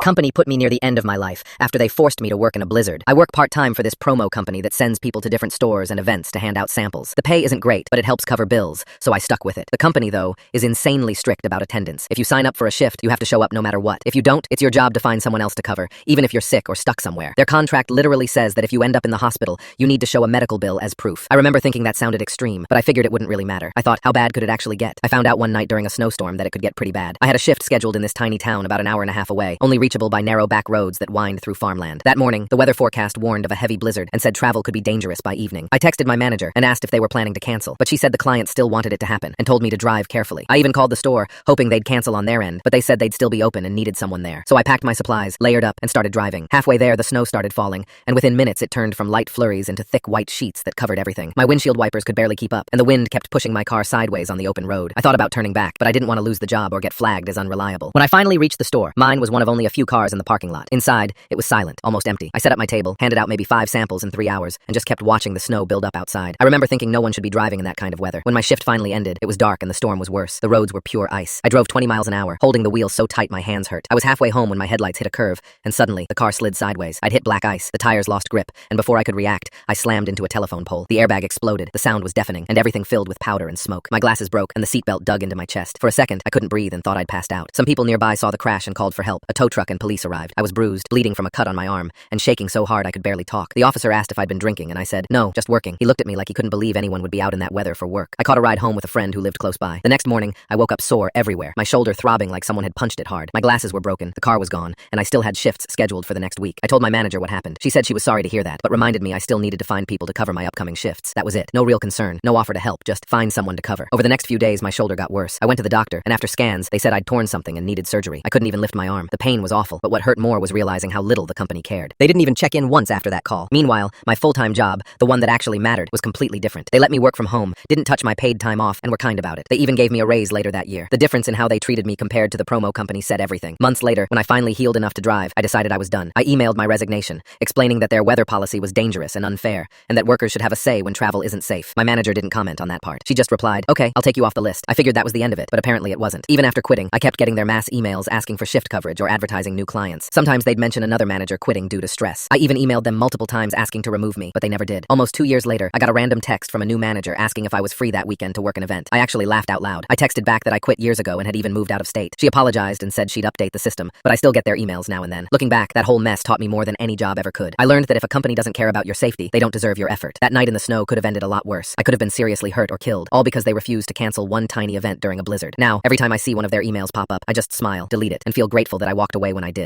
company put me near the end of my life after they forced me to work in a blizzard. I work part-time for this promo company that sends people to different stores and events to hand out samples. The pay isn't great, but it helps cover bills, so I stuck with it. The company, though, is insanely strict about attendance. If you sign up for a shift, you have to show up no matter what. If you don't, it's your job to find someone else to cover, even if you're sick or stuck somewhere. Their contract literally says that if you end up in the hospital, you need to show a medical bill as proof. I remember thinking that sounded extreme, but I figured it wouldn't really matter. I thought, how bad could it actually get? I found out one night during a snowstorm that it could get pretty bad. I had a shift scheduled in this tiny town about an hour and a half away, only reachable by narrow back roads that wind through farmland. That morning, the weather forecast warned of a heavy blizzard and said travel could be dangerous by evening. I texted my manager and asked if they were planning to cancel, but she said the client still wanted it to happen and told me to drive carefully. I even called the store, hoping they'd cancel on their end, but they said they'd still be open and needed someone there. So I packed my supplies, layered up, and started driving. Halfway there, the snow started falling, and within minutes it turned from light flurries into thick white sheets that covered everything. My windshield wipers could barely keep up, and the wind kept pushing my car sideways on the open road. I thought about turning back, but I didn't want to lose the job or get flagged as unreliable. When I finally reached the store, mine was one of only a few cars in the parking lot. Inside, it was silent, almost empty. I set up my table, handed out maybe 5 samples in 3 hours, and just kept watching the snow build up outside. I remember thinking no one should be driving in that kind of weather. When my shift finally ended, it was dark and the storm was worse. The roads were pure ice. I drove 20 miles an hour, holding the wheel so tight my hands hurt. I was halfway home when my headlights hit a curve, and suddenly, the car slid sideways. I'd hit black ice, the tires lost grip, and before I could react, I slammed into a telephone pole. The airbag exploded, the sound was deafening, and everything filled with powder and smoke. My glasses broke, and the seatbelt dug into my chest. For a second, I couldn't breathe and thought I'd passed out. Some people nearby saw the crash and called for help. A tow truck and police arrived. I was bruised, bleeding from a cut on my arm, and shaking so hard I could barely talk. The officer asked if I'd been drinking, and I said, no, just working. He looked at me like he couldn't believe anyone would be out in that weather for work. I caught a ride home with a friend who lived close by. The next morning, I woke up sore everywhere, my shoulder throbbing like someone had punched it hard. My glasses were broken, the car was gone, and I still had shifts scheduled for the next week. I told my manager what happened. She said she was sorry to hear that, but reminded me I still needed to find people to cover my upcoming shifts. That was it. No real concern, no offer to help, just find someone to cover. Over the next few days, my shoulder got worse. I went to the doctor, and after scans, they said I'd torn something and needed surgery. I couldn't even lift my arm. The pain was awful, but what hurt more was realizing how little the company cared. They didn't even check in once after that call. Meanwhile, my full-time job, the one that actually mattered, was completely different. They let me work from home, didn't touch my paid time off, and were kind about it. They even gave me a raise later that year. The difference in how they treated me compared to the promo company said everything. Months later, when I finally healed enough to drive, I decided I was done. I emailed my resignation, explaining that their weather policy was dangerous and unfair, and that workers should have a say when travel isn't safe. My manager didn't comment on that part. She just replied, okay, I'll take you off the list. I figured that was the end of it, but apparently it wasn't. Even after quitting, I kept getting their mass emails asking for shift coverage or advertising new clients. Sometimes they'd mention another manager quitting due to stress. I even emailed them multiple times asking to remove me, but they never did. Almost 2 years later, I got a random text from a new manager asking if I was free that weekend to work an event. I actually laughed out loud. I texted back that I quit years ago and had even moved out of state. She apologized and said she'd update the system, but I still get their emails now and then. Looking back, that whole mess taught me more than any job ever could. I learned that if a company doesn't care about your safety, they don't deserve your effort. That night in the snow could have ended a lot worse. I could have been seriously hurt or killed, all because they refused to cancel one tiny event during a blizzard. Now, every time I see one of their emails pop up, I just smile, delete it, and feel grateful that I walked away when I did.